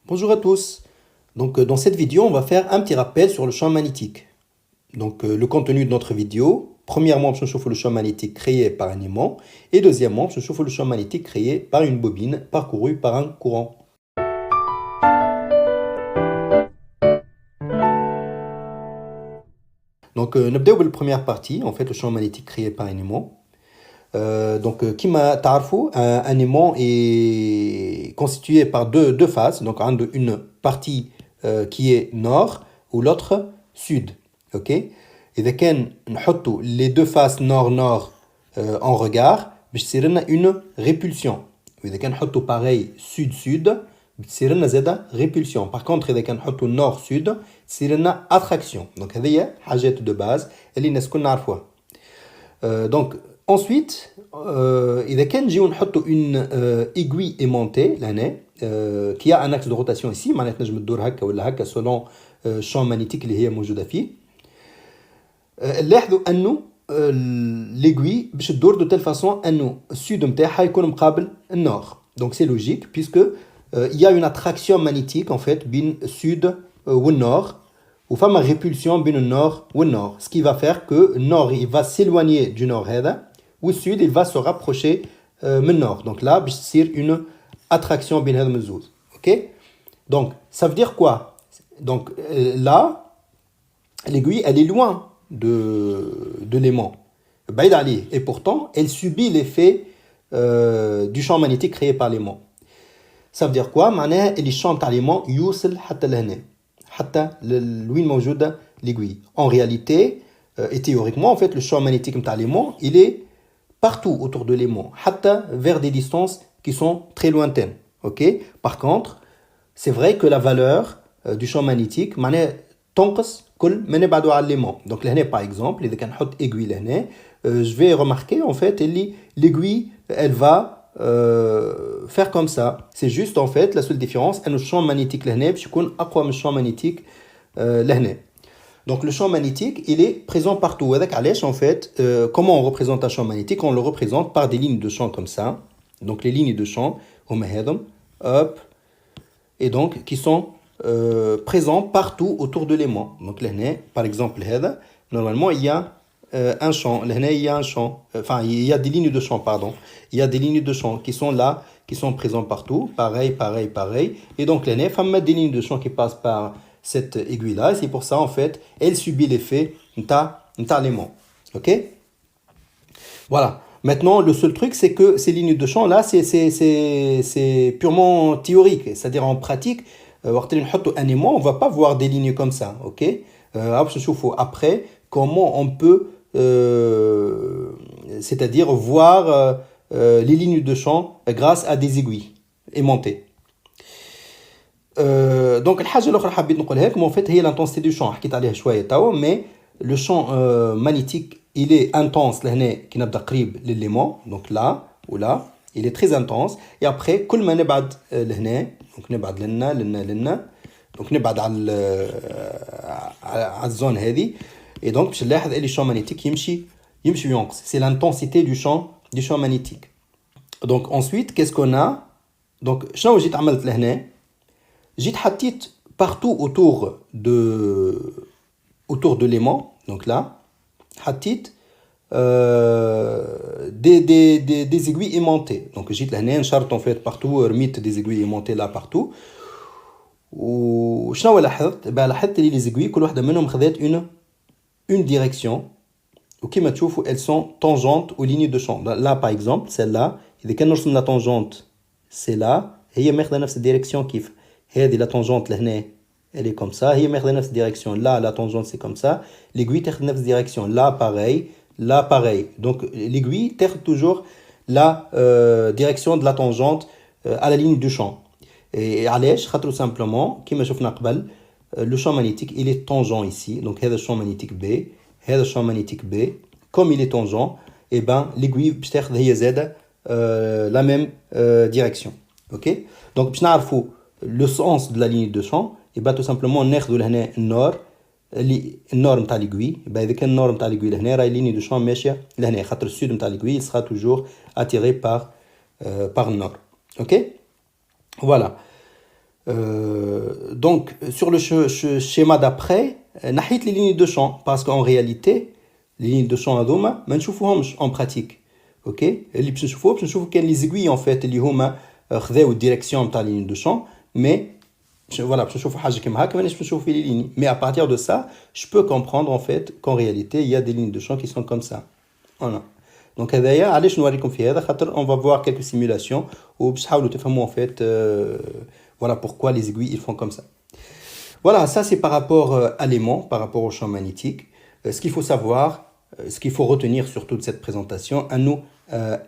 Bonjour à tous. Dans cette vidéo, on va faire un petit rappel sur le champ magnétique. Le contenu de notre vidéo, premièrement, je chauffe le champ magnétique créé par un aimant et deuxièmement, je chauffe le champ magnétique créé par une bobine parcourue par un courant. نبداو بالpremière partie, en fait, le champ magnétique créé par un aimant. كما تعرفوا, un aimant est constitué par deux faces, donc une partie qui est nord ou l'autre sud. Ok. إذا كان نحطوا les deux faces nord-nord en regard, باش تصير لنا une répulsion. وإذا كان نحطوا pareil sud-sud, بتصير لنا زادة répulsion. Par contre, إذا كان نحطوا nord-sud, تصير لنا attraction. Donc هذه هي حاجات de base اللي الناس الكل نعرفوها. Ensuite, إذا كان نجيو نحطوا une aiguille aimantée لهنا qui a un axe de rotation ici, معناتها نجم تدور هكا ولا هكا selon الشون مانيتيك اللي هي موجودة فيه. نلاحظوا أنه l'aiguille باش تدور de telle façon أنه السود نتاعها يكون مقابل النور. Donc c'est logique puisque il y a une attraction magnétique en fait بين السود والنور. Ou femme répulsion bien le nord ou le nord. Ce qui va faire que le nord il va s'éloigner du nord ou le sud il va se rapprocher du nord. Donc là, c'est une attraction bien le mezouz. Ok. Donc ça veut dire quoi? Donc là, l'aiguille elle est loin de l'aimant. Et pourtant, elle subit l'effet du champ magnétique créé par l'aimant. Ça veut dire quoi? معناها اللي الشامp تاع l'aimant يوصل حتى لهنا. حتى لوين موجودة l'aiguille. En réalité, et théoriquement, en fait, le champ magnétique de l'aimant, il est partout autour de l'aimant, حتى vers des distances qui sont très lointaines. Okay? Par contre, c'est vrai que la valeur du champ magnétique, معناها تنقص كل ما نبعدوا على l'aimant. Donc لهنا par exemple, إذا كان نحط aiguille لهنا, je vais remarquer en fait l'aiguille, elle va faire comme ça. C'est juste en fait la seule différence, le champ magnétique لهنا باش يكون أقوى من الشامp magnétique لهنا. Donc le champ magnétique, il est présent partout. Avec علاش en fait, comment on représente un champ magnétique? On le représente par des lignes de champ comme ça. Donc les lignes de champ, hop, et donc qui sont présents partout autour de l'aimant. Donc لهنا, par exemple, normalement il y a un champ, là il y a un champ, enfin il y a des lignes de champ, pardon, il y a des lignes de champ qui sont là, qui sont présentes partout, pareil, et donc là il y a des lignes de champ qui passent par cette aiguille là, et c'est pour ça en fait, elle subit l'effet de l'aimant, ok. Voilà, maintenant le seul truc c'est que ces lignes de champ là, c'est purement théorique, c'est-à-dire en pratique, un aimant, on va pas voir des lignes comme ça, ok. Après, comment on peut c'est-à-dire voir les lignes de champ grâce à des aiguilles aimantées. Donc الحاجه الاخرى حبيت نقولها لكم en fait هي l'intensité du champ حكيت عليها شويه توا, mais le champ magnétique il est intense لهنا كي نبدا قريب لليمون, donc là ou là il est très intense, et après كل ما نبعد لهنا, donc نبعد لنا donc نبعد على الزون هذه, et donc باش نلاحظ اللي الشامp magnétique يمشي ينقص. C'est l'intensité du champ magnétique. Donc ensuite qu'est-ce qu'on a? Donc شنو جيت عملت لهنا؟ جيت حطيت partout autour de l'aimant, donc là حطيت des aiguilles aimantées. Donc جيت لهنا نشرت en fait partout, رميت des aiguilles aimantées là partout. وشنو لاحظت؟ لاحظت لي les aiguilles كل واحدة منهم خذات une direction, وكما تشوفوا elles sont tangentes aux lignes de champ. Là par exemple celle-là, إذا كان نرسم la tangente c'est là, هي ماخذة نفس الديريكسيون كيف هذه la tangente لهنا elle est comme ça, هي ماخذة نفس الديريكسيون. Là la tangente c'est comme ça, l'aiguille تاخذ نفس الديريكسيون. Là pareil. Donc l'aiguille تاخذ toujours la direction de la tangente à la ligne du champ. Et علاش؟ خاطر simplement كما شفنا قبل le champ magnétique il est tangent ici, donc هذا champ magnétique B, هذا champ magnétique B, comme il est tangent, et ben l'aiguille باش تاخذ هي زاده la même direction. OK. Donc باش نعرفوا le sens de la ligne de champ, et ben tout simplement ناخذوا لهنا النور النور نتاع l'aiguille. ben اذا كان النور نتاع l'aiguille لهنا راهي ligne de champ ماشيه لهنا, خاطر السود نتاع l'aiguille il sera toujours attiré par le nord. OK. Voilà. Donc, sur le schéma d'après, نحيت les lignes de champ, parce qu'en réalité, les lignes de champ هذوما ما نشوفوهمش en pratique. Ok, اللي باش نشوفوا كان les aiguilles en fait اللي هما خذاو الديريكسيون نتاع les lignes de champ, mais voilà, باش نشوفوا حاجه كيما هكا مانيش باش نشوف في les lignes. Mais à partir de ça, je peux comprendre en fait qu'en réalité, il y a des lignes de champ qui sont comme ça. Voilà. Donc هذايا علاش نوريكم في هذا خاطر on va voir quelques simulations وباش تحاولوا تفهموا en fait voilà pourquoi les aiguilles ils font comme ça. Voilà, ça c'est par rapport à l'aimant, par rapport au champ magnétique. Ce qu'il faut savoir, ce qu'il faut retenir sur toute cette présentation,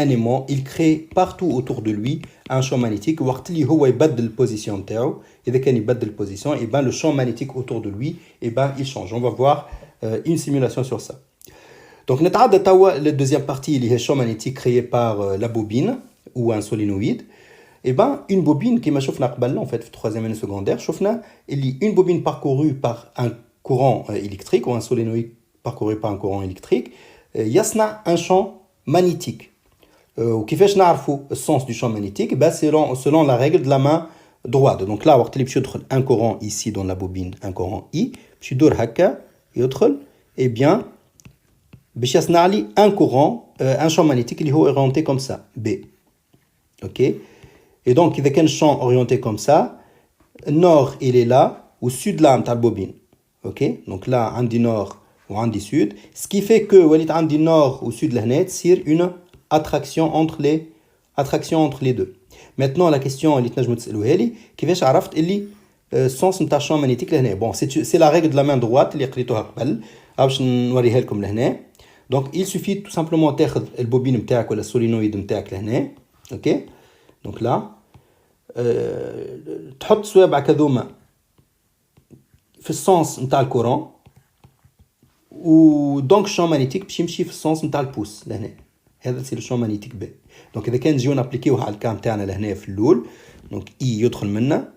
un aimant, il crée partout autour de lui un champ magnétique. وقت اللي هو يبدل البوزيشن نتاعو إذا كان يبدل البوزيشن, et ben le champ magnétique autour de lui, et ben il change. On va voir une simulation sur ça. Donc نتعدى توا la deuxième partie اللي هي champ magnétique créé par la bobine ou un solénoïde. Et ben une bobine qui m'a شفنا قبل en fait في troisième année secondaire شفنا اللي une bobine parcourue par un courant électrique ou un solénoïde parcouru par un courant électrique يصنع un champ magnétique. وكيفاش نعرفوا le sens du champ magnétique, ben selon la règle de la main droite. Donc là وقت اللي باش يدخل un courant ici dans la bobine, un courant I باش يدور هكا يدخل, et bien باش يصنع لي un courant un champ magnétique اللي هو orienté comme ça B. OK. Et donc, il y a un champ orienté comme ça. Le nord, il est là, au sud là, de la bobine. Ok? Donc là, on dit nord ou on dit sud. Ce qui fait que, on dit nord ou sud, c'est une attraction entre les deux. Maintenant, la question, كيفاش عرفت اللي sens نتاع champ magnétique لهنا. Bon, c'est la règle de la main droite اللي قريتوها قبل. باش نوريها لكم لهنا. Donc, il suffit tout simplement تاخذ البوبين نتاعك ولا السولينويد نتاعك لهنا. Ok? Donc là, تحط صوابعك هذوما في السونس نتاع الكورون, و دونك الشون مانيتيك باش يمشي في السونس نتاع البوس لهنا. هذا سي الشون مانيتيك بي. دونك اذا كان نجيو نابليكيوها على الكام تاعنا لهنا في الاول, دونك اي يدخل منا,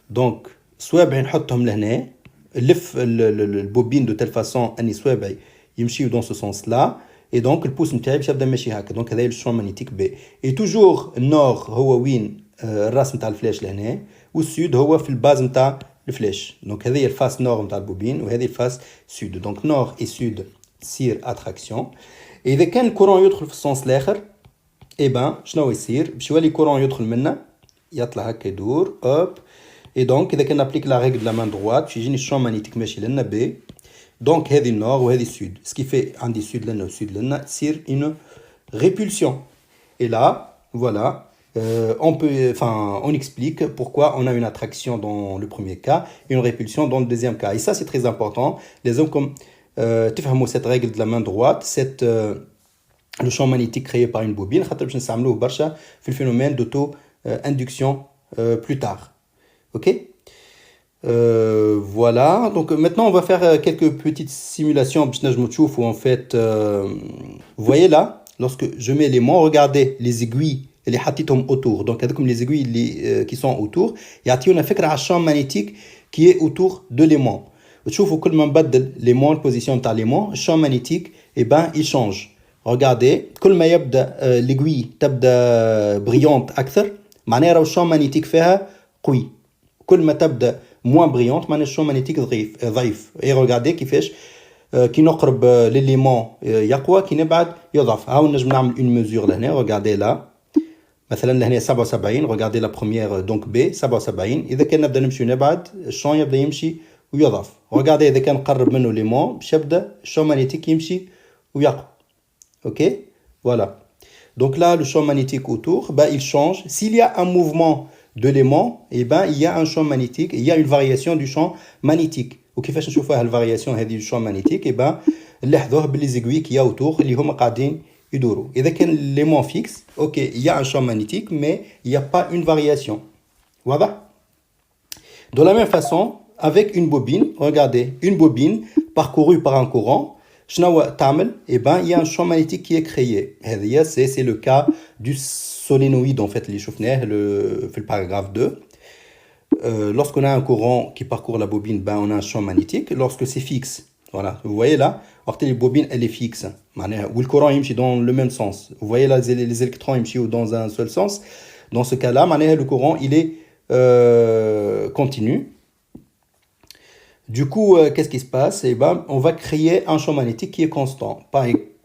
دونك صوابعي نحطهم لهنا, نلف البوبين دو تيل فاسون اني صوابعي يمشيو دون سو سونس لا, et donc البوس نتاعي باش يبدا ماشي هكا. دونك هذا الشون مانيتيك بي. اي توجور النور هو وين الراس نتاع الفلاش لهنا, والسود هو في الباز نتاع الفلاش. دونك هذه هي الفاس نور نتاع البوبين وهذه الفاس سود. دونك نور اي سود تصير اتراكسيون. اذا كان الكورون يدخل في السونس الاخر, اي بان شنو يصير؟ باش يولي الكورون يدخل منا يطلع هكا يدور اوب. اي دونك اذا كان نابليك لا ريغل دو لا مان دروات باش يجيني الشون مانيتيك ماشي لنا بي. Donc, هذه النور وهذه السود. Ce qui fait عندي سود لنا وسود لنا تصير une répulsion. Et là, voilà, on explique pourquoi on a une attraction dans le premier cas et une répulsion dans le deuxième cas. Et ça, c'est très important. Les hommes comme تفهموا cette règle de la main droite, le champ magnétique créé par une bobine, خاطر باش نستعملوه برشا في الphénomène d'auto-induction plus tard. OK? Voilà, donc maintenant on va faire quelques petites simulations où en fait vous voyez là, lorsque je mets l'aimant, regardez les aiguilles les حطيتهم autour. Donc comme les aiguilles qui sont autour, يعطيونا فكرة على champ magnétique qui est autour de l'aimant. وتشوفوا كل ما نبدل l'aimant, la position نتاع l'aimant, le champ magnétique et ben il change. Regardez, كل ما يبدا l'aiguille تبدا brillante أكثر, معناها راهو champ magnétique فيها قوي. كل ما تبدا moins brillante, معناها الشون مانيتيك ضعيف. اي regardez كيفاش كي نقرب لليمون يقوى, كي نبعد يضعف. هاو نجم نعمل une mesure لهنا. regardez là, مثلا لهنا 77, regardez la première donc B 77. اذا كان نبدا نمشي ونبعد الشون يبدا يمشي ويضعف. regardez اذا كان نقرب منه ليمون باش يبدا الشون مانيتيك يمشي ويقوى. OK, voilà. Donc là le champ magnétique autour, bah il change. S'il y a un mouvement de l'aimant, et ben il y a un champ magnétique, il y a une variation du champ magnétique. وكيفاش نشوفوها الفارياسيون هذه du champ magnétique, et ben نلاحظوه باللي aiguilles qu'il y a autour اللي هما قاعدين يدوروا. إذا كان l'aimant fixe, OK, il y a un champ magnétique, mais il n'y a pas une variation. Voilà. De la même façon, avec une bobine, regardez, une bobine parcourue par un courant, شنو تعمل؟ et ben il y a un champ magnétique qui est créé. هذه c'est le cas du solénoïde en fait اللي شفناه في le paragraphe 2. Lorsqu'on a un courant qui parcourt la bobine, ben on a un champ magnétique. Lorsque c'est fixe, voilà, vous voyez là, la bobine elle est fixe, où le courant il dans le même sens. Vous voyez là les électrons ils dans un seul sens. Dans ce cas-là, le courant il est continue. Du coup, qu'est-ce qui se passe? Eh ben, on va créer un champ magnétique qui est constant.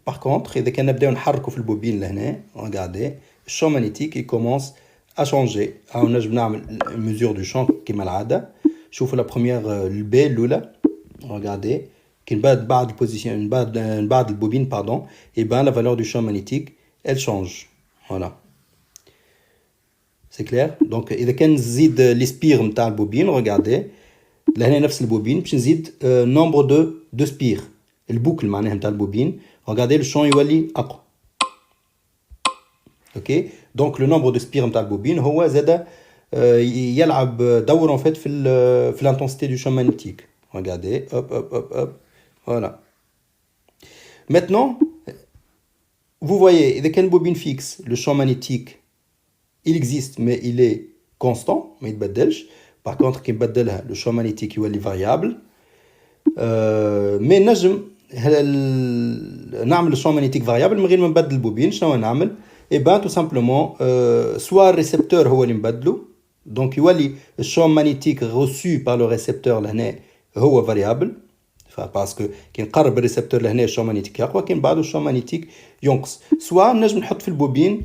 Par contre, إذا كان نبداو نحركوا في البوبين لهنا، regardez, le champ magnétique il commence à changer. نجم نعمل mesure du champ كما العادة. شوفوا la première البي الأولى. Regardez, qui بعد البوزيشن بعد البوبين pardon, et ben la valeur du champ magnétique elle change. Voilà. C'est clair? Donc إذا كان نزيد لي نتاع البوبين regardez لهنا نفس البوبين باش نزيد nombre de spires. البوكل معناها نتاع البوبين regardez le champ يولي أقوى. OK? Donc le nombre de spires نتاع البوبين هو زاد يلعب دور en fait في l'intensité du champ magnétique. Regardez, hop, hop, hop, hop. Voilà. Maintenant, vous voyez, إذا كان bobine fixe, le champ magnétique, il existe, mais il est constant, ما يتبدلش. Par contre, كي نبدلها, le champ magnétique يولي variable. Mais نجم نعمل le champ magnétique variable من غير ما نبدل البوبين. شنو نعمل؟ Eh ben, tout simplement, soit le récepteur هو اللي نبدله. Donc, يولي le champ magnétique reçu par le récepteur لهنا هو variable. parce que كي نقرب الريسبتور لهنا الشون مانيتيك يقوى كي بعده الشون مانيتيك ينقص. سواء نجم نحط في البوبين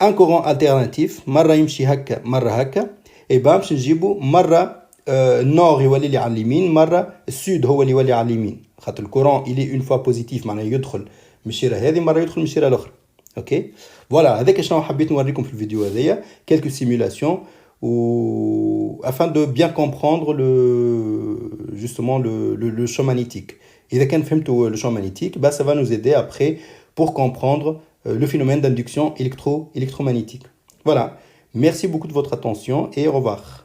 ان كورون التيرناتيف مره يمشي هكا مره هكا اي بام باش نجيبو مره النور يولي لي على اليمين مره السود هو اللي يولي على اليمين خاطر الكورون الي اون فوا بوزيتيف معناها يدخل من الشيره هذه مره يدخل من الشيره الاخرى. اوكي فوالا هذاك شنو حبيت نوريكم في الفيديو هذايا quelques simulations afin de bien comprendre justement le champ magnétique. Et dès qu'on fait le champ magnétique, bah, ça va nous aider après pour comprendre le phénomène d'induction électromagnétique. Voilà. Merci beaucoup de votre attention et au revoir.